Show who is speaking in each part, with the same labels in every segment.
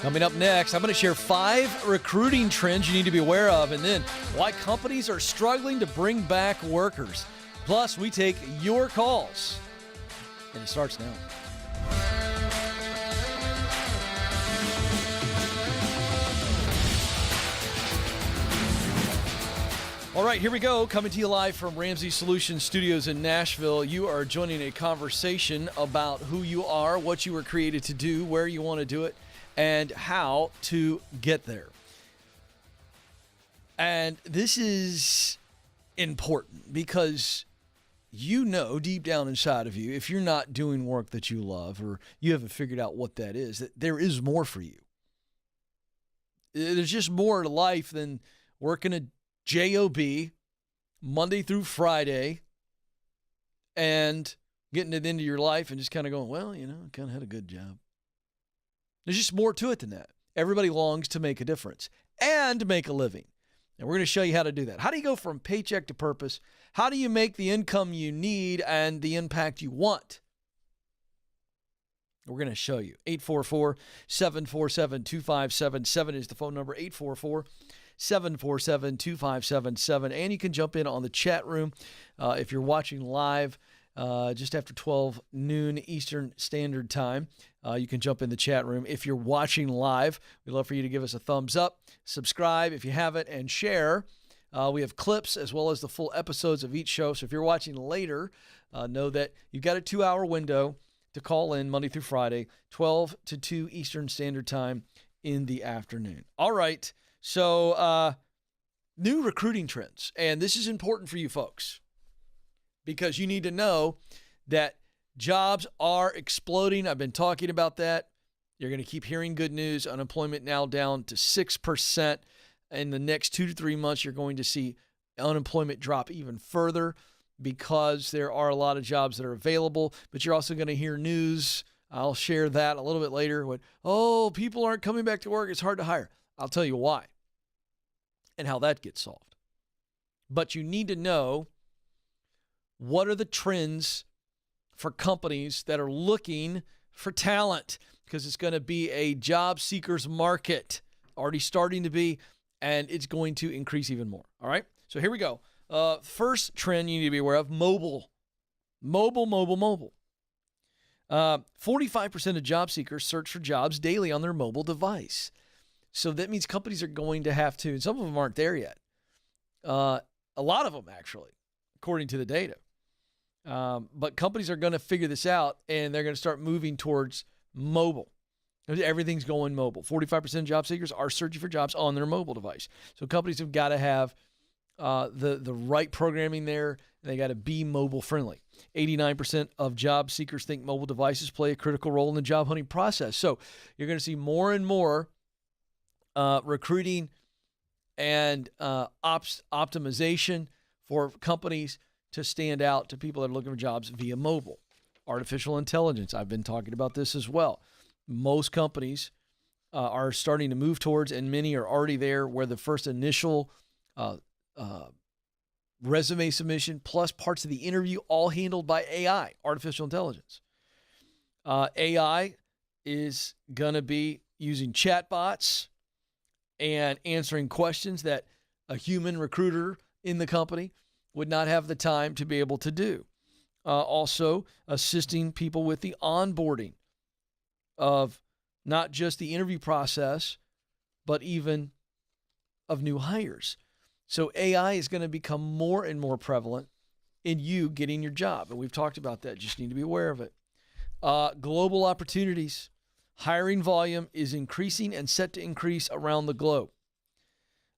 Speaker 1: Coming up next, I'm going to share 5 recruiting trends you need to be aware of, and then why companies are struggling to bring back workers. Plus, we take your calls. And it starts now. All right, here we go. Coming to you live from Ramsey Solutions Studios in Nashville. You are joining a conversation about who you are, what you were created to do, where you want to do it, and how to get there. And this is important because you know deep down inside of you, if you're not doing work that you love or you haven't figured out what that is, that there is more for you. There's just more to life than working a job Monday through Friday and getting it into your life and just kind of going, well, you know, I kind of had a good job. There's just more to it than that. Everybody longs to make a difference and make a living. And we're going to show you how to do that. How do you go from paycheck to purpose? How do you make the income you need and the impact you want? We're going to show you. 844-747-2577 is the phone number. 844-747-2577. And you can jump in on the chat room if you're watching live just after 12 noon Eastern Standard Time. You can jump in the chat room. If you're watching live, we'd love for you to give us a thumbs up, subscribe if you haven't, and share. We have clips as well as the full episodes of each show. So if you're watching later, know that you've got a 2-hour window to call in Monday through Friday, 12 to 2 Eastern Standard Time in the afternoon. All right. So new recruiting trends. And this is important for you folks because you need to know that jobs are exploding. I've been talking about that. You're going to keep hearing good news. Unemployment now down to 6%. In the next 2 to 3 months, you're going to see unemployment drop even further because there are a lot of jobs that are available. But you're also going to hear news. I'll share that a little bit later. People aren't coming back to work. It's hard to hire. I'll tell you why and how that gets solved. But you need to know what are the trends for companies that are looking for talent, because it's going to be a job seekers market, already starting to be, and it's going to increase even more. All right, so here we go. First trend you need to be aware of, mobile. 45% of job seekers search for jobs daily on their mobile device. So that means companies are going to have to, and some of them aren't there yet. A lot of them, actually, according to the data. But companies are going to figure this out, and they're going to start moving towards mobile. Everything's going mobile. 45% of job seekers are searching for jobs on their mobile device. So companies have got to have the right programming there, and they got to be mobile friendly. 89% of job seekers think mobile devices play a critical role in the job hunting process. So you're going to see more and more recruiting and optimization for companies to stand out to people that are looking for jobs via mobile. Artificial intelligence, I've been talking about this as well. Most companies are starting to move towards, and many are already there, where the first initial resume submission plus parts of the interview all handled by AI, artificial intelligence. AI is going to be using chatbots and answering questions that a human recruiter in the company would not have the time to be able to do. Also assisting people with the onboarding of not just the interview process, but even of new hires. So AI is going to become more and more prevalent in you getting your job. And we've talked about that. Just need to be aware of it. Global opportunities. Hiring volume is increasing and set to increase around the globe.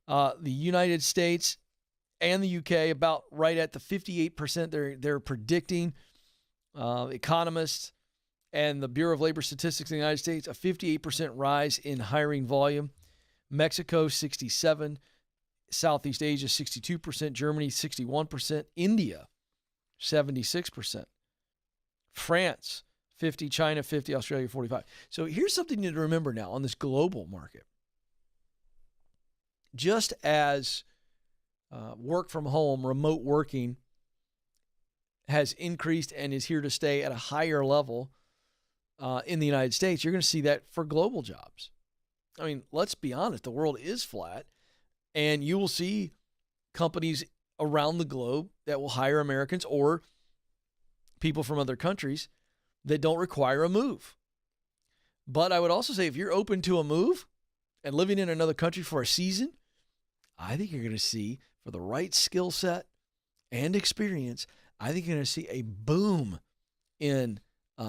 Speaker 1: The United States and the UK about right at the 58% they're predicting. Economists and the Bureau of Labor Statistics in the United States, a 58% rise in hiring volume. Mexico, 67%. Southeast Asia, 62%. Germany, 61%. India, 76%. France, 50%. China, 50%. Australia, 45%. So here's something to remember now on this global market. Just as work from home, remote working has increased and is here to stay at a higher level in the United States, you're going to see that for global jobs. I mean, let's be honest, the world is flat, and you will see companies around the globe that will hire Americans or people from other countries that don't require a move. But I would also say if you're open to a move and living in another country for a season, I think you're going to see, for the right skill set and experience, I think you're going to see a boom in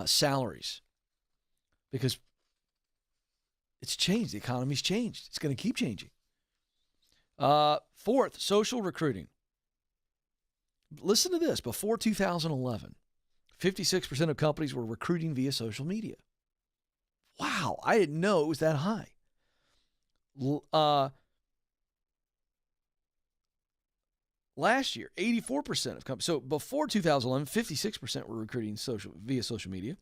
Speaker 1: salaries because it's changed. The economy's changed. It's going to keep changing. Fourth, social recruiting. Listen to this. Before 2011, 56% of companies were recruiting via social media. Wow, I didn't know it was that high. Last year, 84% of companies. So before 2011, 56% were recruiting via social media.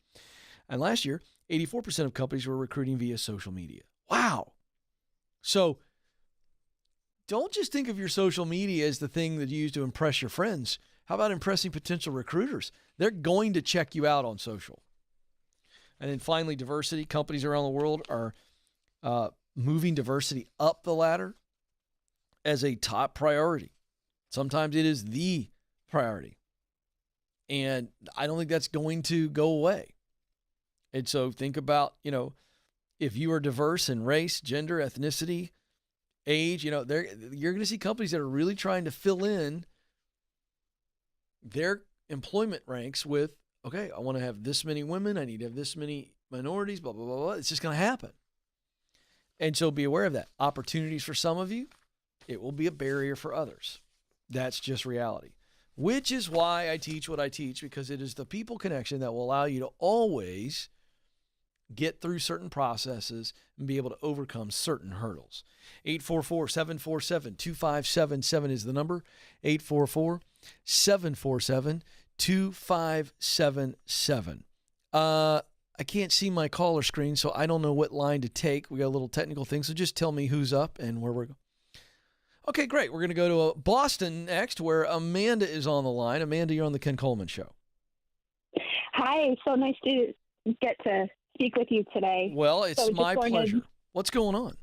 Speaker 1: And last year, 84% of companies were recruiting via social media. Wow. So don't just think of your social media as the thing that you use to impress your friends. How about impressing potential recruiters? They're going to check you out on social. And then finally, diversity. Companies around the world are moving diversity up the ladder as a top priority. Sometimes it is the priority. And I don't think that's going to go away. And so think about, if you are diverse in race, gender, ethnicity, age, you're going to see companies that are really trying to fill in their employment ranks with, okay, I want to have this many women, I need to have this many minorities, blah, blah, blah, blah. It's just going to happen. And so be aware of that. Opportunities for some of you, it will be a barrier for others. That's just reality, which is why I teach what I teach, because it is the people connection that will allow you to always get through certain processes and be able to overcome certain hurdles. 844-747-2577 is the number. 844-747-2577. I can't see my caller screen, so I don't know what line to take. We got a little technical thing, so just tell me who's up and where we're going. Okay, great. We're going to go to Boston next, where Amanda is on the line. Amanda, you're on the Ken Coleman Show.
Speaker 2: Hi, so nice to get to speak with you today.
Speaker 1: Well, it's my pleasure. What's going on?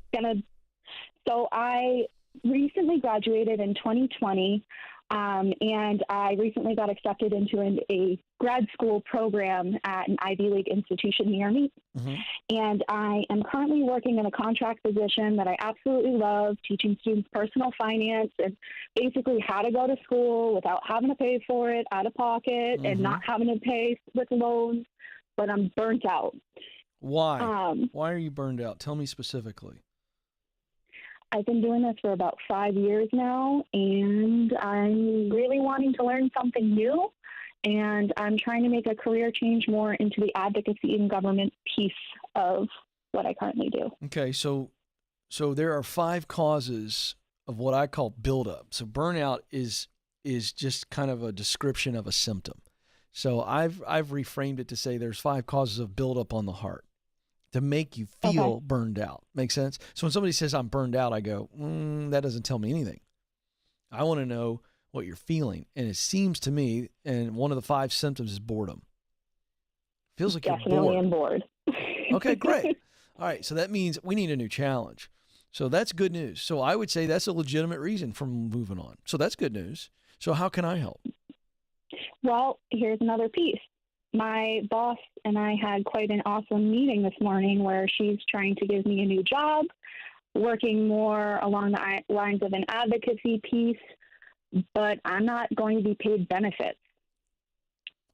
Speaker 2: So I recently graduated in 2020, and I recently got accepted into a grad school program at an Ivy League institution near me. Mm-hmm. And I am currently working in a contract position that I absolutely love, teaching students personal finance and basically how to go to school without having to pay for it out of pocket and not having to pay with loans, but I'm burnt out.
Speaker 1: Why? Why are you burned out? Tell me specifically.
Speaker 2: I've been doing this for about 5 years now, and I'm really wanting to learn something new, and I'm trying to make a career change more into the advocacy and government piece of what I currently do. Okay, so there are 5 causes of what I call buildup. So burnout is just kind of a description of a symptom. So I've reframed it to say there's 5 causes of buildup on the heart to make you feel burned out. Make sense? So when somebody says I'm burned out, I go, that doesn't tell me anything. I want to know what you're feeling. And it seems to me, and one of the 5 symptoms is boredom. Feels like Definitely
Speaker 1: you're
Speaker 2: bored.
Speaker 1: Okay, great. All right, so that means we need a new challenge. So that's good news. So I would say that's a legitimate reason for moving on. So that's good news. So how can I help?
Speaker 2: Well, here's another piece. My boss and I had quite an awesome meeting this morning where she's trying to give me a new job, working more along the lines of an advocacy piece, but I'm not going to be paid benefits.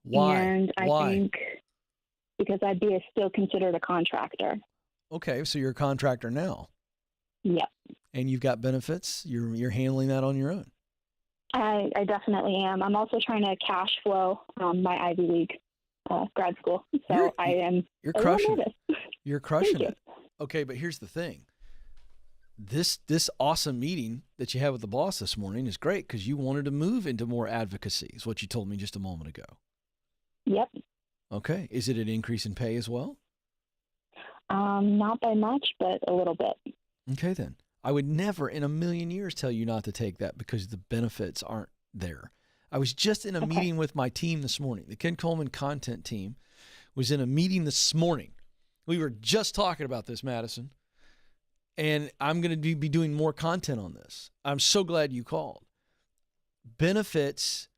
Speaker 1: Why?
Speaker 2: And I think because I'd be still considered a contractor.
Speaker 1: Okay, so you're a contractor now.
Speaker 2: Yep.
Speaker 1: And you've got benefits? You're handling that on your own?
Speaker 2: I definitely am. I'm also trying to cash flow my Ivy League grad school. So
Speaker 1: you're crushing it. You're crushing it. Okay, but here's the thing. This awesome meeting that you had with the boss this morning is great because you wanted to move into more advocacy, is what you told me just a moment ago.
Speaker 2: Yep.
Speaker 1: Okay. Is it an increase in pay as well?
Speaker 2: Not by much, but a little bit.
Speaker 1: Okay, then. I would never in a million years tell you not to take that because the benefits aren't there. I was just in a meeting with my team this morning. The Ken Coleman content team was in a meeting this morning. We were just talking about this, Madison. and I'm going to be doing more content on this. I'm so glad you called. Benefits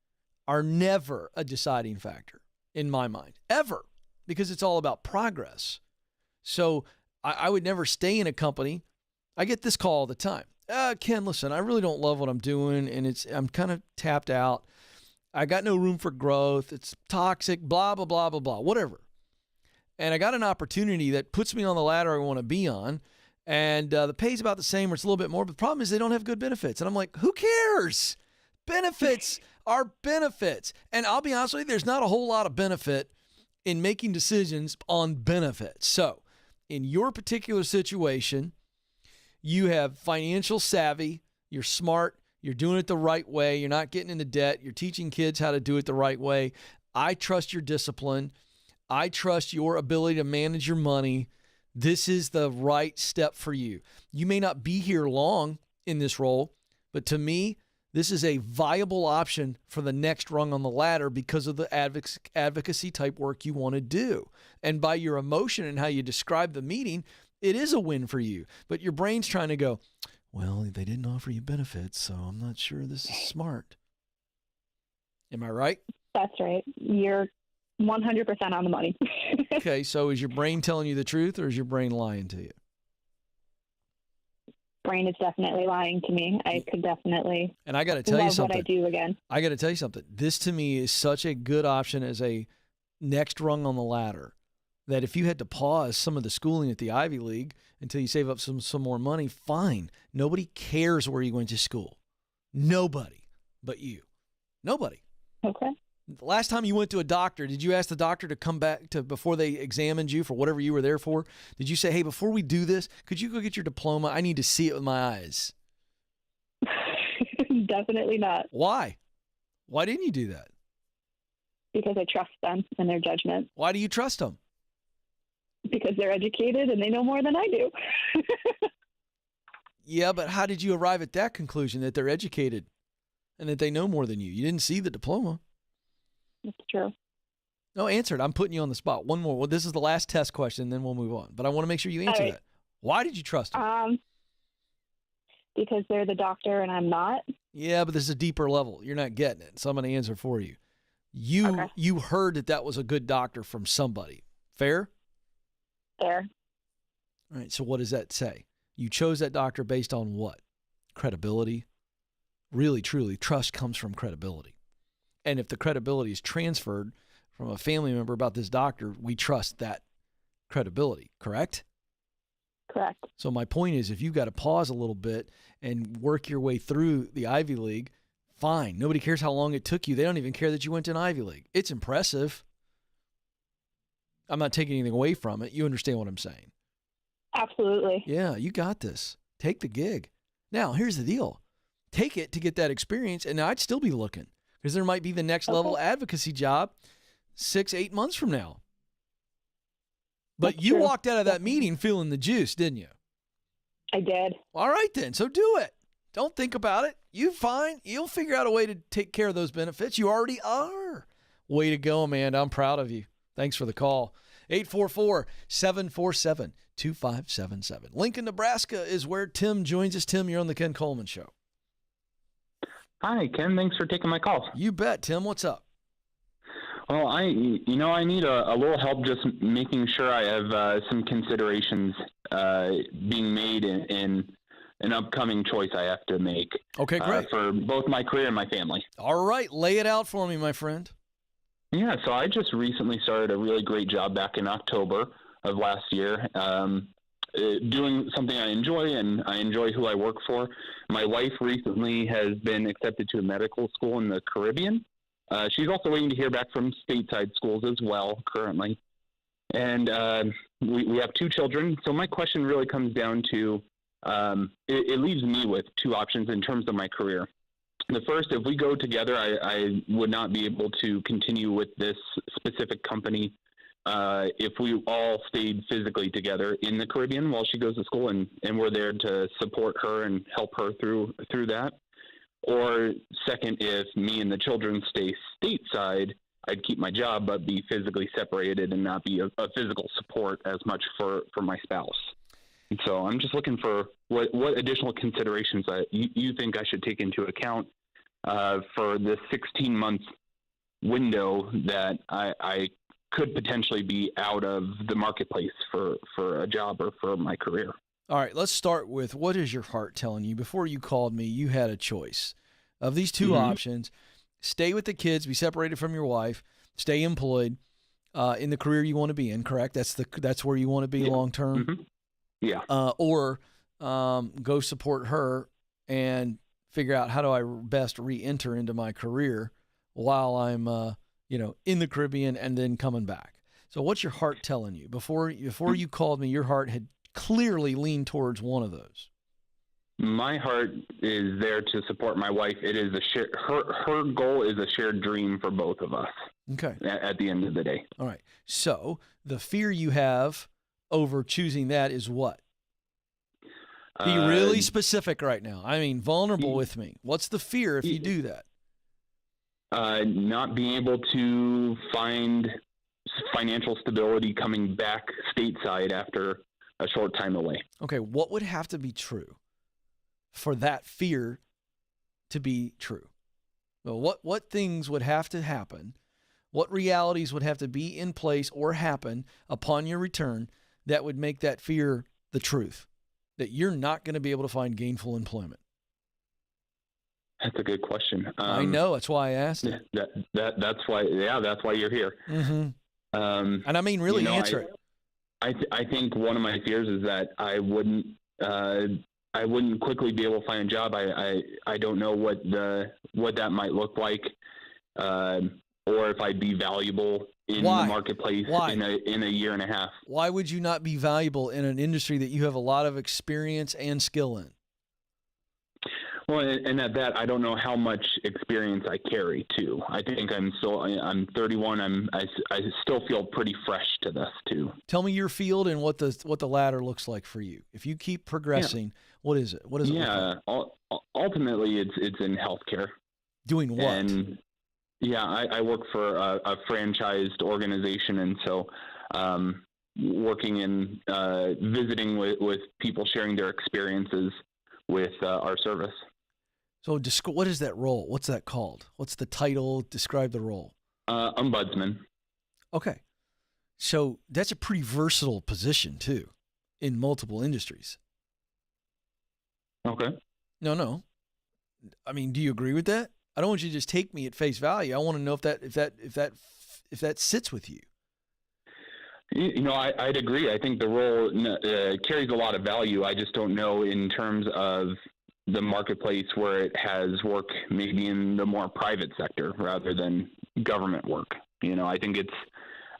Speaker 1: are never a deciding factor in my mind, ever, because it's all about progress. So I would never stay in a company. I get this call all the time. Ken, listen, I really don't love what I'm doing, and I'm kind of tapped out. I got no room for growth. It's toxic, blah, blah, blah, blah, blah, whatever. And I got an opportunity that puts me on the ladder I want to be on, and the pay's about the same or it's a little bit more, but the problem is they don't have good benefits. And I'm like, who cares? Benefits are benefits. And I'll be honest with you, there's not a whole lot of benefit in making decisions on benefits. So in your particular situation, you have financial savvy, you're smart, you're doing it the right way, you're not getting into debt, you're teaching kids how to do it the right way. I trust your discipline. I trust your ability to manage your money. This is the right step for you. You may not be here long in this role, but to me, this is a viable option for the next rung on the ladder because of the advocacy type work you want to do. And by your emotion and how you describe the meeting, it is a win for you. But your brain's trying to go, well, they didn't offer you benefits, so I'm not sure this is smart. Am I right?
Speaker 2: That's right. You're 100% on the money.
Speaker 1: Okay, so is your brain telling you the truth or is your brain lying to you?
Speaker 2: Brain is definitely lying to me. I could definitely
Speaker 1: and I got to tell you
Speaker 2: love
Speaker 1: something.
Speaker 2: what I do again.
Speaker 1: I got to tell you something. This to me is such a good option as a next rung on the ladder that if you had to pause some of the schooling at the Ivy League until you save up some more money, fine. Nobody cares where you went to school. Nobody but you. Nobody.
Speaker 2: Okay.
Speaker 1: The last time you went to a doctor, did you ask the doctor to come back to before they examined you for whatever you were there for? Did you say, hey, before we do this, could you go get your diploma? I need to see it with my eyes.
Speaker 2: Definitely not.
Speaker 1: Why? Why didn't you do that?
Speaker 2: Because I trust them and their judgment.
Speaker 1: Why do you trust them?
Speaker 2: Because they're educated and they know more than I do.
Speaker 1: Yeah, but how did you arrive at that conclusion that they're educated and that they know more than you? You didn't see the diploma.
Speaker 2: That's true.
Speaker 1: No, answer it. I'm putting you on the spot. One more. Well, this is the last test question, then we'll move on. But I want to make sure you answer that. Why did you trust them?
Speaker 2: Because they're the doctor and I'm not.
Speaker 1: Yeah, but this is a deeper level. You're not getting it. So I'm going to answer for you. You heard that was a good doctor from somebody. Fair?
Speaker 2: Fair.
Speaker 1: All right. So what does that say? You chose that doctor based on what? Credibility? Really, truly, trust comes from credibility. And if the credibility is transferred from a family member about this doctor, we trust that credibility, correct?
Speaker 2: Correct.
Speaker 1: So my point is, if you've got to pause a little bit and work your way through the Ivy League, fine. Nobody cares how long it took you. They don't even care that you went to an Ivy League. It's impressive. I'm not taking anything away from it. You understand what I'm saying?
Speaker 2: Absolutely.
Speaker 1: Yeah, you got this. Take the gig. Now, here's the deal. Take it to get that experience, and I'd still be looking. Because there might be the next level advocacy job 6-8 months from now. But
Speaker 2: That's
Speaker 1: you
Speaker 2: true.
Speaker 1: walked out of that meeting feeling the juice, didn't you?
Speaker 2: I did.
Speaker 1: All right, then. So do it. Don't think about it. You'll figure out a way to take care of those benefits. You already are. Way to go, Amanda. I'm proud of you. Thanks for the call. 844-747-2577. Lincoln, Nebraska is where Tim joins us. Tim, you're on the Ken Coleman Show.
Speaker 3: Hi, Ken. Thanks for taking my call.
Speaker 1: You bet. Tim, what's up?
Speaker 3: Well, I need a little help just making sure I have some considerations being made in an upcoming choice I have to make.
Speaker 1: Okay, great.
Speaker 3: For both my career and my family.
Speaker 1: All right. Lay it out for me, my friend.
Speaker 3: Yeah, so I just recently started a really great job back in October of last year. Doing something I enjoy, and I enjoy who I work for. My wife recently has been accepted to a medical school in the Caribbean. She's also waiting to hear back from stateside schools as well currently. And we have 2 children. So my question really comes down to, it leaves me with 2 options in terms of my career. The first, if we go together, I would not be able to continue with this specific company if we all stayed physically together in the Caribbean while she goes to school, and we're there to support her and help her through that. Or second, if me and the children stay stateside, I'd keep my job but be physically separated and not be a physical support as much for my spouse. And so I'm just looking for what additional considerations that you think I should take into account for the 16-month window that I could potentially be out of the marketplace for a job or for my career.
Speaker 1: All right, let's start with, what is your heart telling you? Before you called me, you had a choice of these two options: stay with the kids, be separated from your wife, stay employed in the career you want to be in. Correct? That's where you want to be long term.
Speaker 3: Mm-hmm. Yeah.
Speaker 1: Or go support her and figure out, how do I best re-enter into my career while I'm in the Caribbean and then coming back. So what's your heart telling you? Before you called me, your heart had clearly leaned towards one of those.
Speaker 3: My heart is there to support my wife. It is her goal is a shared dream for both of us.
Speaker 1: Okay.
Speaker 3: At the end of the day.
Speaker 1: All right. So the fear you have over choosing that is what? Be really specific right now. I mean, vulnerable with me. What's the fear if you do that?
Speaker 3: Not being able to find financial stability coming back stateside after a short time away.
Speaker 1: Okay, what would have to be true for that fear to be true? Well, what things would have to happen? What realities would have to be in place or happen upon your return that would make that fear the truth, that you're not going to be able to find gainful employment?
Speaker 3: That's a good question.
Speaker 1: I know. That's why I asked it.
Speaker 3: That's why you're here.
Speaker 1: Mm-hmm. And I mean, really answer it.
Speaker 3: I think one of my fears is that I wouldn't quickly be able to find a job. I don't know what that might look like, or if I'd be valuable in the marketplace in a year and a half. Why
Speaker 1: would you not be valuable in an industry that you have a lot of experience and skill in?
Speaker 3: Well, and at that, I don't know how much experience I carry too. I think I'm 31. I still feel pretty fresh to this too.
Speaker 1: Tell me your field and what the ladder looks like for you. If you keep progressing, what is it? What does it look like?
Speaker 3: Ultimately, it's in healthcare.
Speaker 1: Doing what?
Speaker 3: And I work for a franchised organization, and so working in visiting with people, sharing their experiences with our service.
Speaker 1: So what is that role? What's that called? What's the title? Describe the role.
Speaker 3: Ombudsman.
Speaker 1: Okay. So that's a pretty versatile position too, in multiple industries.
Speaker 3: Okay.
Speaker 1: No. I mean, do you agree with that? I don't want you to just take me at face value. I want to know if that sits with you.
Speaker 3: I'd agree. I think the role carries a lot of value. I just don't know in terms of the marketplace where it has work maybe in the more private sector rather than government work. I think it's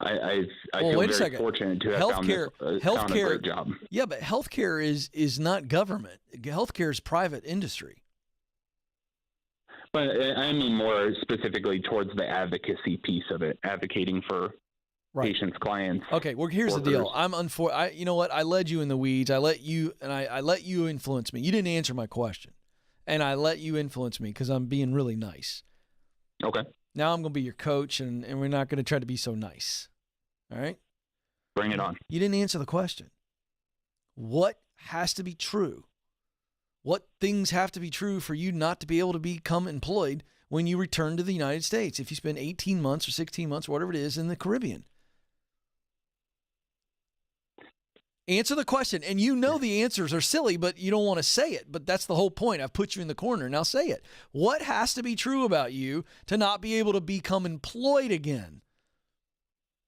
Speaker 3: I feel very fortunate to have found a great job.
Speaker 1: Yeah, but healthcare is not government. Healthcare is private industry.
Speaker 3: But I mean more specifically towards the advocacy piece of it, advocating for patients, clients.
Speaker 1: Okay, well, here's
Speaker 3: workers.
Speaker 1: the deal. You know what? I led you in the weeds. I let you influence me. You didn't answer my question, and I let you influence me because I'm being really nice.
Speaker 3: Okay.
Speaker 1: Now I'm going to be your coach, and we're not going to try to be so nice. All right?
Speaker 3: Bring it on.
Speaker 1: You didn't answer the question. What has to be true? What things have to be true for you not to be able to become employed when you return to the United States if you spend 18 months or 16 months or whatever it is in the Caribbean? Answer the question. And the answers are silly, but you don't want to say it. But that's the whole point. I've put you in the corner. Now say it. What has to be true about you to not be able to become employed again?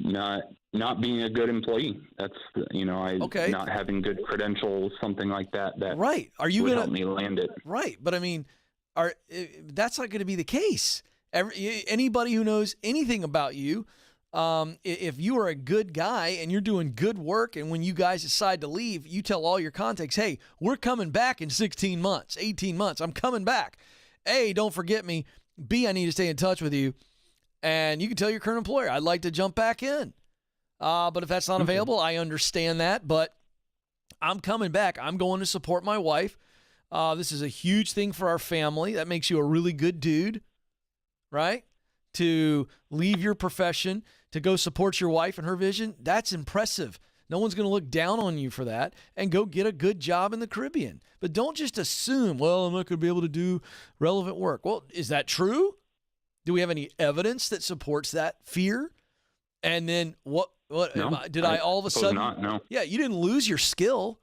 Speaker 3: Not being a good employee. That's, not having good credentials, something like that. That
Speaker 1: right. Are you
Speaker 3: would
Speaker 1: gonna
Speaker 3: help me land it?
Speaker 1: Right. But I mean, that's not going to be the case. Anybody who knows anything about you, if you are a good guy and you're doing good work, and when you guys decide to leave, you tell all your contacts, hey, we're coming back in 16 months, 18 months. I'm coming back. A, don't forget me. B, I need to stay in touch with you. And you can tell your current employer, I'd like to jump back in. But if that's not available, I understand that. But I'm coming back. I'm going to support my wife. This is a huge thing for our family. That makes you a really good dude, right? To leave your profession to go support your wife and her vision, that's impressive. No one's going to look down on you for that, and go get a good job in the Caribbean. But don't just assume, well, I'm not going to be able to do relevant work. Well, is that true? Do we have any evidence that supports that fear? And then what
Speaker 3: No,
Speaker 1: did I all of a sudden?
Speaker 3: Not, no.
Speaker 1: Yeah, you didn't lose your skill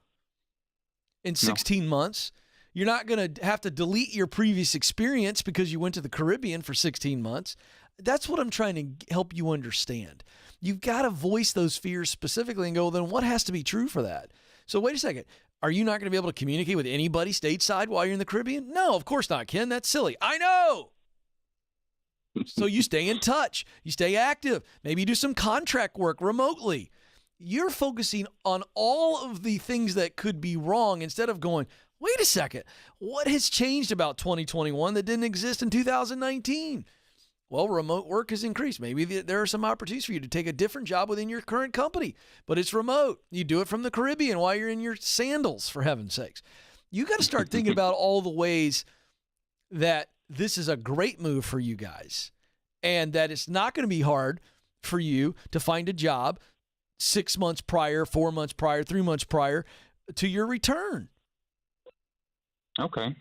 Speaker 1: in 16 months. You're not going to have to delete your previous experience because you went to the Caribbean for 16 months. That's what I'm trying to help you understand. You've got to voice those fears specifically and go, then what has to be true for that? So wait a second. Are you not going to be able to communicate with anybody stateside while you're in the Caribbean? No, of course not, Ken. That's silly. I know. So you stay in touch. You stay active. Maybe you do some contract work remotely. You're focusing on all of the things that could be wrong instead of going, wait a second, what has changed about 2021 that didn't exist in 2019? Well, remote work has increased. Maybe there are some opportunities for you to take a different job within your current company, but it's remote. You do it from the Caribbean while you're in your sandals, for heaven's sakes. You got to start thinking about all the ways that this is a great move for you guys, and that it's not going to be hard for you to find a job 6 months prior, 4 months prior, 3 months prior to your return.
Speaker 3: Okay.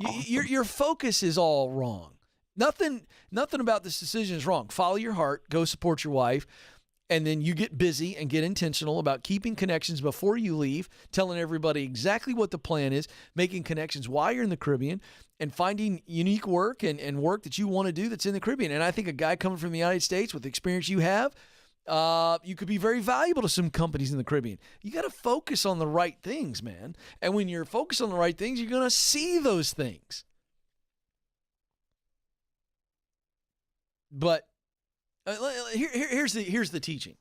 Speaker 1: Awesome. Your focus is all wrong. Nothing about this decision is wrong. Follow your heart, go support your wife, and then you get busy and get intentional about keeping connections before you leave, telling everybody exactly what the plan is, making connections while you're in the Caribbean, and finding unique work and work that you want to do that's in the Caribbean. And I think a guy coming from the United States with the experience you have, you could be very valuable to some companies in the Caribbean. You got to focus on the right things, man. And when you're focused on the right things, you're going to see those things. But here's the teaching.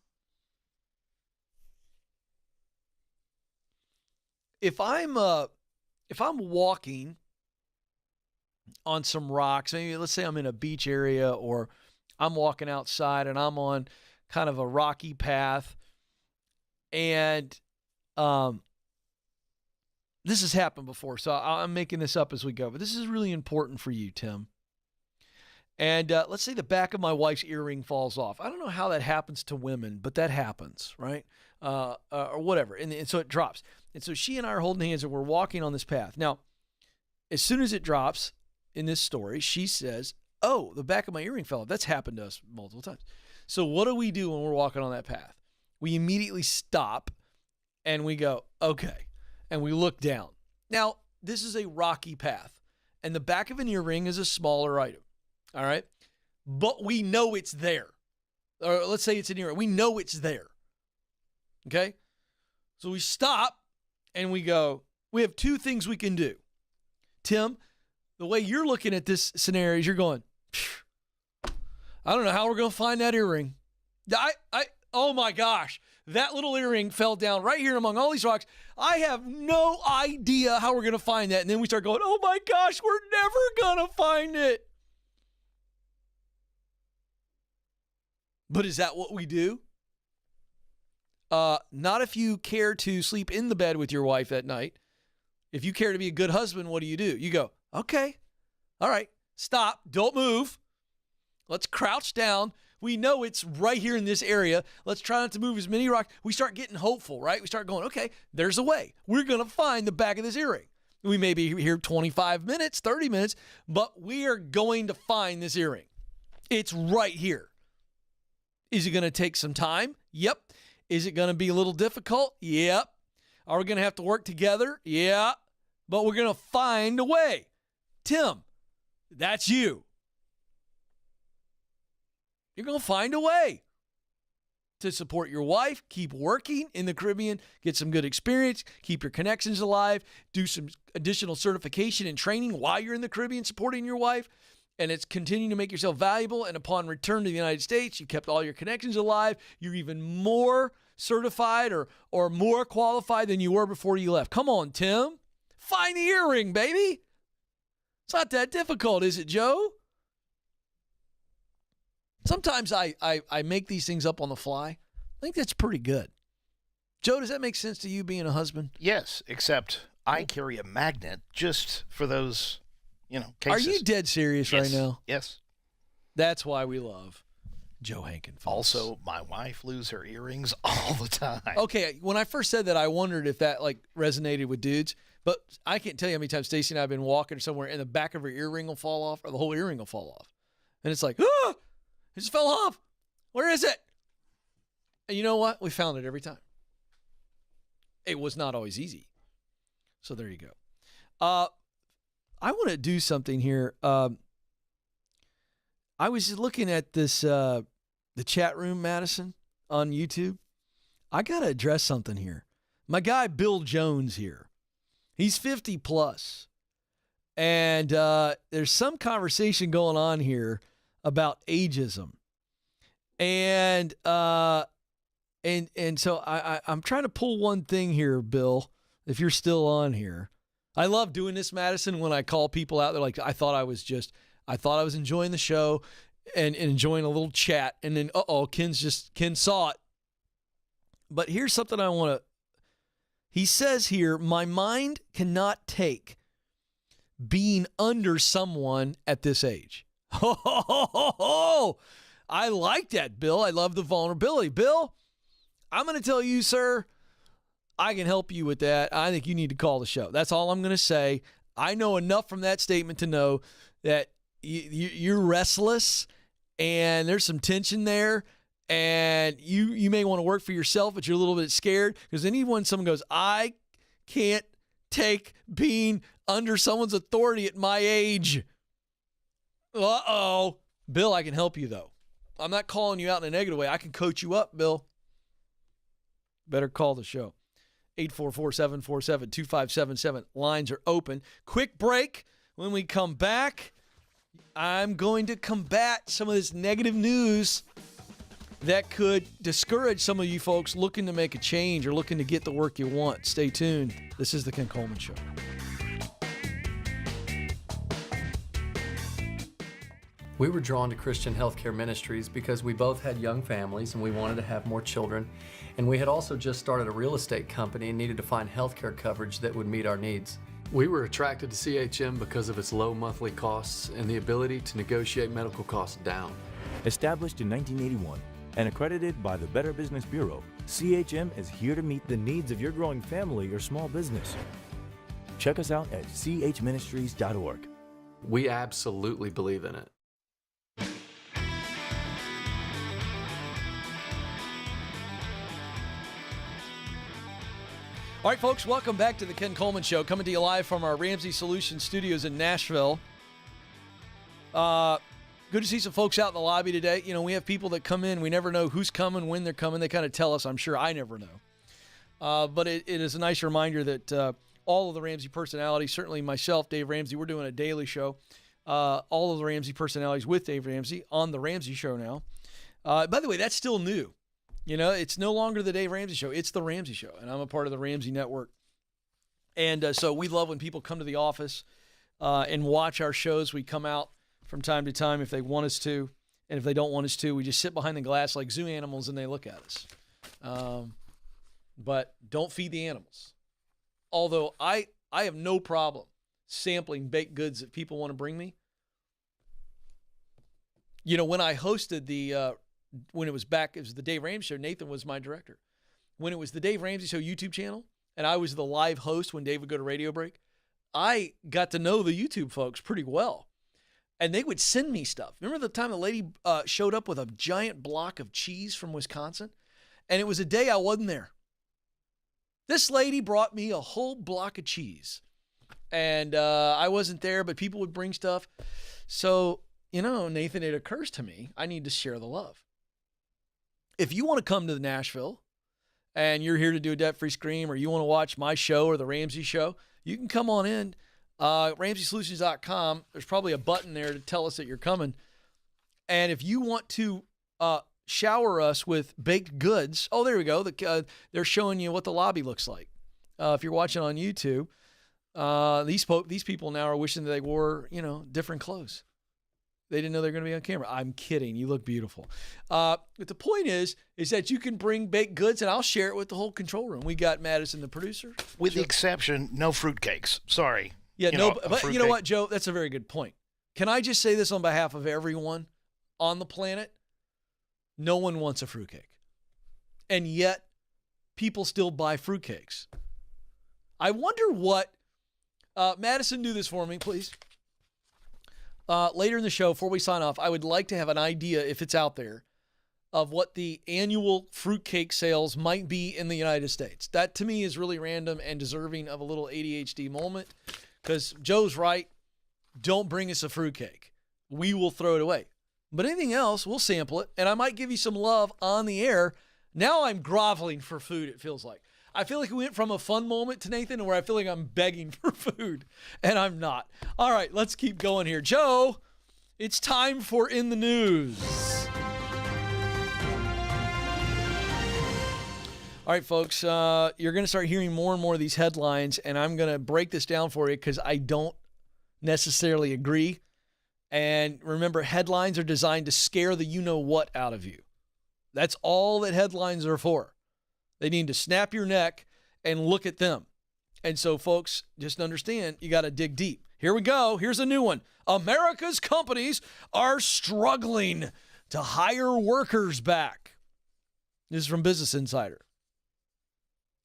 Speaker 1: If I'm walking on some rocks, maybe let's say I'm in a beach area, or I'm walking outside and I'm on kind of a rocky path, and this has happened before, so I'm making this up as we go, but this is really important for you, Tim. And let's say the back of my wife's earring falls off. I don't know how that happens to women, but that happens, right? Or whatever. And so it drops. And so she and I are holding hands and we're walking on this path. Now, as soon as it drops in this story, she says, oh, the back of my earring fell off. That's happened to us multiple times. So what do we do when we're walking on that path? We immediately stop and we go, okay. And we look down. Now, this is a rocky path, and the back of an earring is a smaller item. All right. But we know it's there. Or let's say it's an earring. We know it's there. Okay. So we stop and we go, we have two things we can do. Tim, the way you're looking at this scenario is you're going, I don't know how we're going to find that earring. Oh my gosh, that little earring fell down right here among all these rocks. I have no idea how we're going to find that. And then we start going, oh my gosh, we're never going to find it. But is that what we do? Not if you care to sleep in the bed with your wife at night. If you care to be a good husband, what do? You go, okay, all right, stop, don't move. Let's crouch down. We know it's right here in this area. Let's try not to move as many rocks. We start getting hopeful, right? We start going, okay, there's a way. We're going to find the back of this earring. We may be here 25 minutes, 30 minutes, but we are going to find this earring. It's right here. Is it going to take some time? Yep. Is it going to be a little difficult? Yep. Are we going to have to work together? Yeah. But we're going to find a way. Tim, that's you. You're going to find a way to support your wife, keep working in the Caribbean, get some good experience, keep your connections alive, do some additional certification and training while you're in the Caribbean supporting your wife, and it's continuing to make yourself valuable. And upon return to the United States, you kept all your connections alive. You're even more certified or more qualified than you were before you left. Come on, Tim. Find the earring, baby. It's not that difficult, is it, Joe? Sometimes I make these things up on the fly. I think that's pretty good. Joe, does that make sense to you being a husband?
Speaker 4: Yes, except I carry a magnet just for those, cases.
Speaker 1: Are you dead serious right now?
Speaker 4: Yes.
Speaker 1: That's why we love Joe Hankin. Folks.
Speaker 4: Also, my wife loses her earrings all the time.
Speaker 1: Okay, when I first said that, I wondered if that like resonated with dudes. But I can't tell you how many times Stacy and I have been walking somewhere and the back of her earring will fall off or the whole earring will fall off. And it's like, ah, it just fell off. Where is it? And you know what? We found it every time. It was not always easy. So there you go. I want to do something here. I was looking at this, the chat room, Madison, on YouTube. I got to address something here. My guy, Bill Jones here. He's 50 plus. And there's some conversation going on here about ageism. And so I'm trying to pull one thing here, Bill, if you're still on here. I love doing this, Madison, when I call people out. They're like, I thought I was enjoying the show and enjoying a little chat. And then, Ken saw it. But here's something I want to, he says here, my mind cannot take being under someone at this age. I like that, Bill. I love the vulnerability. Bill, I'm going to tell you, sir, I can help you with that. I think you need to call the show. That's all I'm going to say. I know enough from that statement to know that you're restless and there's some tension there. And you may want to work for yourself, but you're a little bit scared because anyone someone goes, I can't take being under someone's authority at my age. Bill, I can help you though. I'm not calling you out in a negative way. I can coach you up, Bill. Better call the show. 844-747-2577. Lines are open. Quick break. When we come back, I'm going to combat some of this negative news that could discourage some of you folks looking to make a change or looking to get the work you want. Stay tuned. This is the Ken Coleman Show.
Speaker 5: We were drawn to Christian Healthcare Ministries because we both had young families and we wanted to have more children. And we had also just started a real estate company and needed to find healthcare coverage that would meet our needs.
Speaker 6: We were attracted to CHM because of its low monthly costs and the ability to negotiate medical costs down.
Speaker 7: Established in 1981 and accredited by the Better Business Bureau, CHM is here to meet the needs of your growing family or small business. Check us out at chministries.org.
Speaker 6: We absolutely believe in it.
Speaker 1: All right, folks, welcome back to the Ken Coleman Show, coming to you live from our Ramsey Solutions studios in Nashville. Good to see some folks out in the lobby today. You know, we have people that come in. We never know who's coming, when they're coming. They kind of tell us. I'm sure I never know. But it is a nice reminder that all of the Ramsey personalities, certainly myself, Dave Ramsey, we're doing a daily show. All of the Ramsey personalities with Dave Ramsey on the Ramsey Show now. By the way, that's still new. You know, it's no longer the Dave Ramsey Show. It's the Ramsey Show, and I'm a part of the Ramsey Network. And so we love when people come to the office and watch our shows. We come out from time to time if they want us to, and if they don't want us to, we just sit behind the glass like zoo animals and they look at us. But don't feed the animals. Although I have no problem sampling baked goods that people want to bring me. You know, when I hosted when it was the Dave Ramsey Show, Nathan was my director. When it was the Dave Ramsey Show YouTube channel, and I was the live host when Dave would go to radio break, I got to know the YouTube folks pretty well. And they would send me stuff. Remember the time the lady showed up with a giant block of cheese from Wisconsin? And it was a day I wasn't there. This lady brought me a whole block of cheese. And I wasn't there, but people would bring stuff. So, you know, Nathan, it occurs to me, I need to share the love. If you want to come to Nashville and you're here to do a debt-free scream, or you want to watch my show or the Ramsey Show, you can come on in. RamseySolutions.com. There's probably a button there to tell us that you're coming. And if you want to shower us with baked goods, oh, there we go. They're showing you what the lobby looks like. If you're watching on YouTube, these people now are wishing that they wore, you know, different clothes. They didn't know they were going to be on camera. I'm kidding. You look beautiful. But the point is that you can bring baked goods, and I'll share it with the whole control room. We got Madison, the producer.
Speaker 4: With the exception, no fruitcakes. Sorry.
Speaker 1: Yeah, but you know what, Joe? That's a very good point. Can I just say this on behalf of everyone on the planet? No one wants a fruitcake. And yet, people still buy fruitcakes. I wonder what... Madison, do this for me, please. Later in the show, before we sign off, I would like to have an idea, if it's out there, of what the annual fruitcake sales might be in the United States. That, to me, is really random and deserving of a little ADHD moment, because Joe's right. Don't bring us a fruitcake. We will throw it away. But anything else, we'll sample it, and I might give you some love on the air. Now I'm groveling for food, it feels like. I feel like we went from a fun moment to Nathan to where I feel like I'm begging for food, and I'm not. All right, let's keep going here. Joe, it's time for In the News. All right, folks, you're going to start hearing more and more of these headlines, and I'm going to break this down for you because I don't necessarily agree. And remember, headlines are designed to scare the you-know-what out of you. That's all that headlines are for. They need to snap your neck and look at them. And so, folks, just understand, you got to dig deep. Here we go. Here's a new one. America's companies are struggling to hire workers back. This is from Business Insider.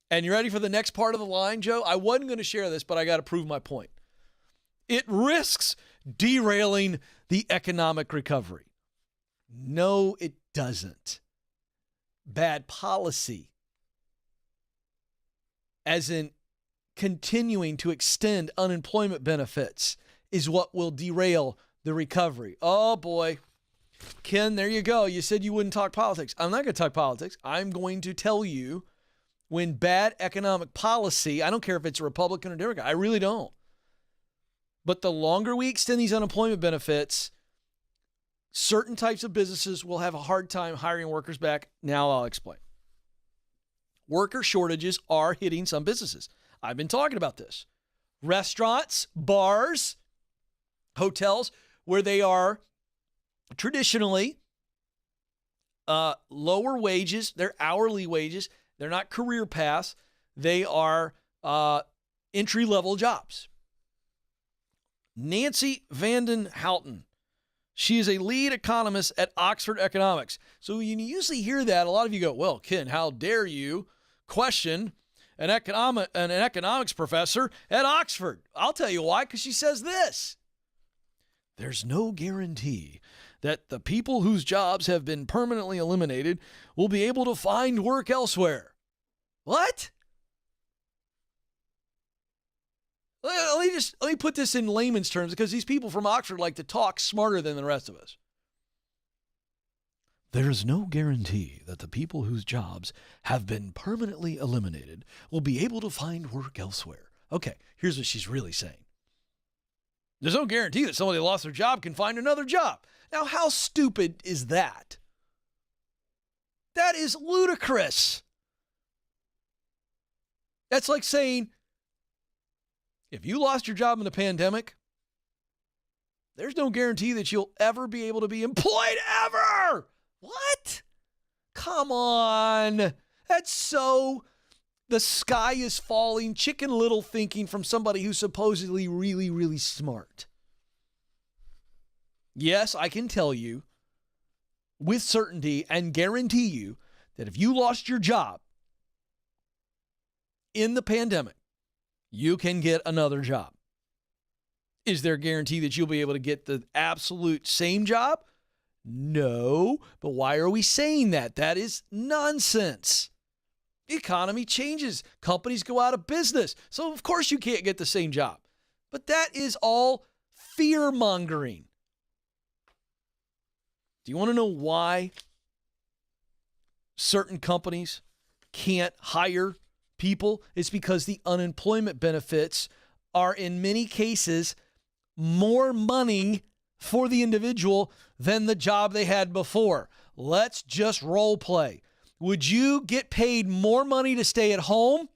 Speaker 1: And you ready for the next part of the line, Joe? I wasn't going to share this, but I got to prove my point. It risks derailing the economic recovery. No, it doesn't. Bad policy, as in continuing to extend unemployment benefits, is what will derail the recovery. Oh, boy. Ken, there you go. You said you wouldn't talk politics. I'm not going to talk politics. I'm going to tell you when bad economic policy, I don't care if it's a Republican or Democrat, I really don't. But the longer we extend these unemployment benefits, certain types of businesses will have a hard time hiring workers back. Now I'll explain. Worker shortages are hitting some businesses. I've been talking about this. Restaurants, bars, hotels, where they are traditionally lower wages. They're hourly wages. They're not career paths. They are entry-level jobs. Nancy Vanden Houten. She is a lead economist at Oxford Economics. So you usually hear that. A lot of you go, well, Ken, how dare you question an economics professor at Oxford? I'll tell you why, because she says this. There's no guarantee that the people whose jobs have been permanently eliminated will be able to find work elsewhere. What? Let me put this in layman's terms, because these people from Oxford like to talk smarter than the rest of us. There is no guarantee that the people whose jobs have been permanently eliminated will be able to find work elsewhere. Okay, here's what she's really saying. There's no guarantee that somebody who lost their job can find another job. Now, how stupid is that? That is ludicrous. That's like saying, if you lost your job in the pandemic, there's no guarantee that you'll ever be able to be employed ever. What? Come on. That's so the sky is falling, Chicken Little thinking from somebody who's supposedly really, really smart. Yes, I can tell you with certainty and guarantee you that if you lost your job in the pandemic, you can get another job. Is there a guarantee that you'll be able to get the absolute same job? No, but why are we saying that? That is nonsense. The economy changes. Companies go out of business. So, of course, you can't get the same job. But that is all fear-mongering. Do you want to know why certain companies can't hire people? It's because the unemployment benefits are in many cases more money for the individual than the job they had before. Let's just role play. Would you get paid more money to stay at home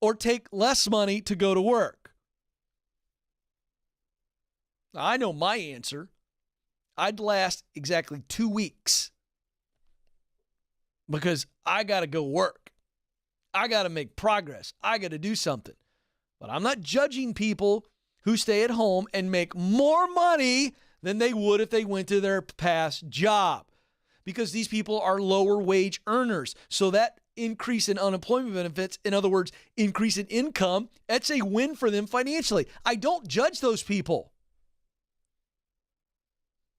Speaker 1: or take less money to go to work? I know my answer. I'd last exactly 2 weeks because I got to go work. I got to make progress. I got to do something. But I'm not judging people who stay at home and make more money than they would if they went to their past job. because these people are lower wage earners. So that increase in unemployment benefits, in other words, increase in income, that's a win for them financially. I don't judge those people.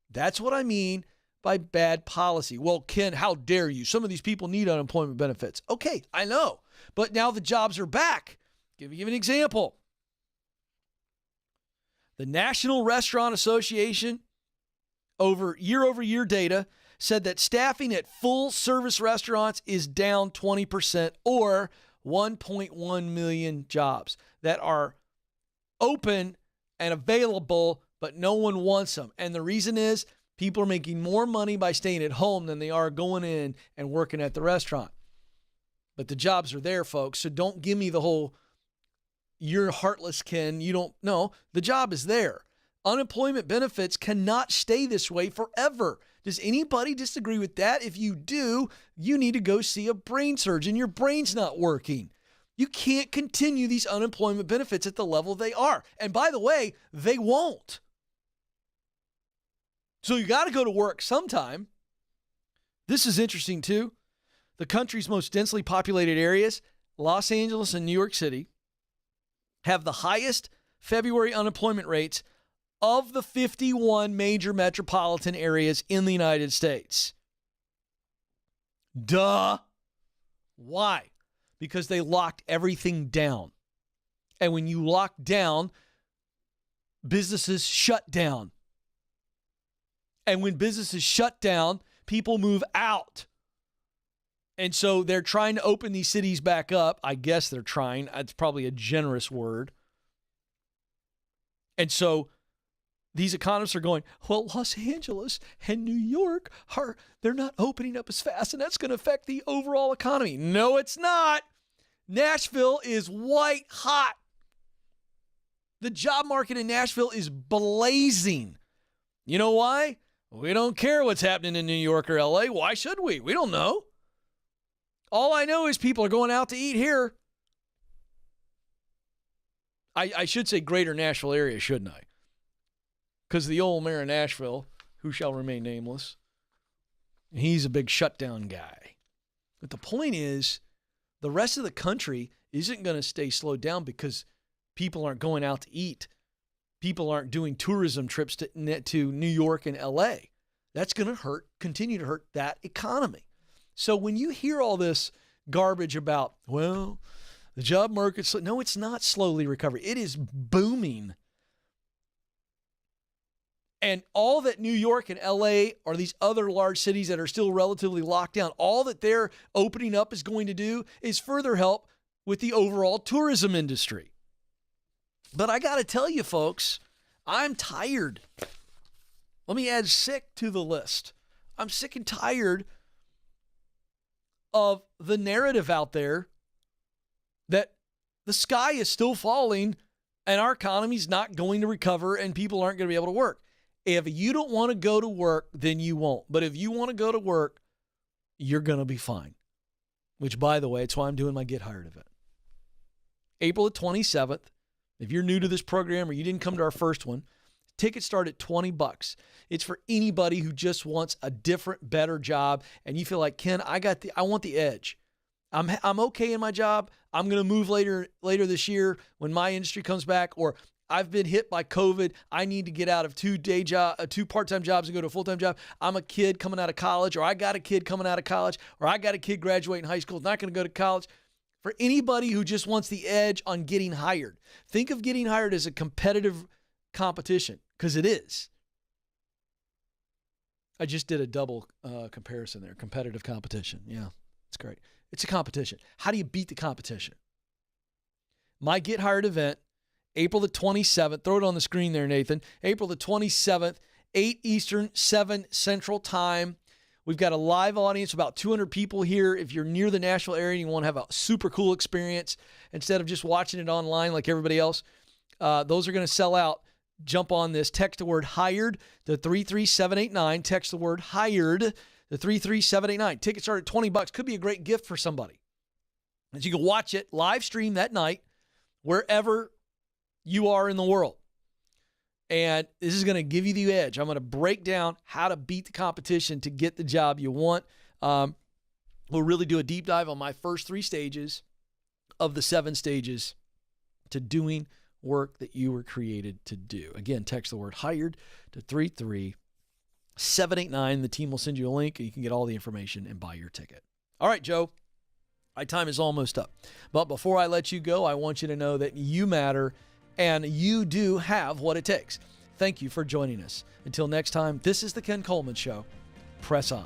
Speaker 1: That's what I mean by bad policy. Well, Ken, how dare you? Some of these people need unemployment benefits. Okay, I know. But now the jobs are back. Give you an example. The National Restaurant Association over year data said that staffing at full-service restaurants is down 20%, or 1.1 million jobs that are open and available, but no one wants them. And the reason is people are making more money by staying at home than they are going in and working at the restaurant. But the jobs are there, folks, so don't give me the whole, you're heartless, Ken. You don't know. The job is there. Unemployment benefits cannot stay this way forever. Does anybody disagree with that? If you do, you need to go see a brain surgeon. Your brain's not working. You can't continue these unemployment benefits at the level they are. And by the way, they won't. So you got to go to work sometime. This is interesting too. The country's most densely populated areas, Los Angeles and New York City, have the highest February unemployment rates of the 51 major metropolitan areas in the United States. Duh. Why? Because they locked everything down. And when you lock down, businesses shut down. And when businesses shut down, people move out. And so they're trying to open these cities back up. I guess they're trying. It's probably a generous word. And so these economists are going, well, Los Angeles and New York they're not opening up as fast, and that's going to affect the overall economy. No, it's not. Nashville is white hot. The job market in Nashville is blazing. You know why? We don't care what's happening in New York or LA. Why should we? We don't know. All I know is people are going out to eat here. I should say greater Nashville area, shouldn't I? Because the old mayor of Nashville, who shall remain nameless, he's a big shutdown guy. But the point is, the rest of the country isn't going to stay slowed down because people aren't going out to eat. People aren't doing tourism trips to New York and LA. That's going to continue to hurt that economy. So when you hear all this garbage about, well, the job market's, no, it's not slowly recovering. It is booming. And all that New York and LA or these other large cities that are still relatively locked down, all that they're opening up is going to do is further help with the overall tourism industry. But I got to tell you, folks, I'm tired. Let me add sick to the list. I'm sick and tired of the narrative out there that the sky is still falling and our economy's not going to recover and people aren't going to be able to work. If you don't want to go to work, then you won't. But if you want to go to work, you're going to be fine. Which, by the way, it's why I'm doing my Get Hired event. April the 27th. If you're new to this program or you didn't come to our first one, tickets start at $20. It's for anybody who just wants a different, better job. And you feel like, Ken, I want the edge. I'm okay in my job. I'm going to move later this year when my industry comes back, or I've been hit by COVID. I need to get out of two part-time jobs and go to a full-time job. I'm a kid coming out of college, or I got a kid coming out of college, or I got a kid graduating high school, not going to go to college. For anybody who just wants the edge on getting hired, think of getting hired as a competitive competition, because it is. I just did a double comparison there. Competitive competition. Yeah, it's great. It's a competition. How do you beat the competition? My Get Hired event, April the 27th. Throw it on the screen there, Nathan. April the 27th, 8 Eastern, 7 Central Time. We've got a live audience, about 200 people here. If you're near the Nashville area and you want to have a super cool experience instead of just watching it online like everybody else, those are going to sell out. Jump on this. Text the word HIRED to 33789. Text the word HIRED to 33789. Tickets start at $20. Could be a great gift for somebody. As you can watch it live stream that night wherever you are in the world. And this is going to give you the edge. I'm going to break down how to beat the competition to get the job you want. We'll really do a deep dive on my first 3 stages of the 7 stages to doing work that you were created to do. Again, text the word hired to 33789. The team will send you a link and you can get all the information and buy your ticket. All right, Joe, my time is almost up. But before I let you go, I want you to know that you matter and you do have what it takes. Thank you for joining us. Until next time, this is the Ken Coleman Show. Press on.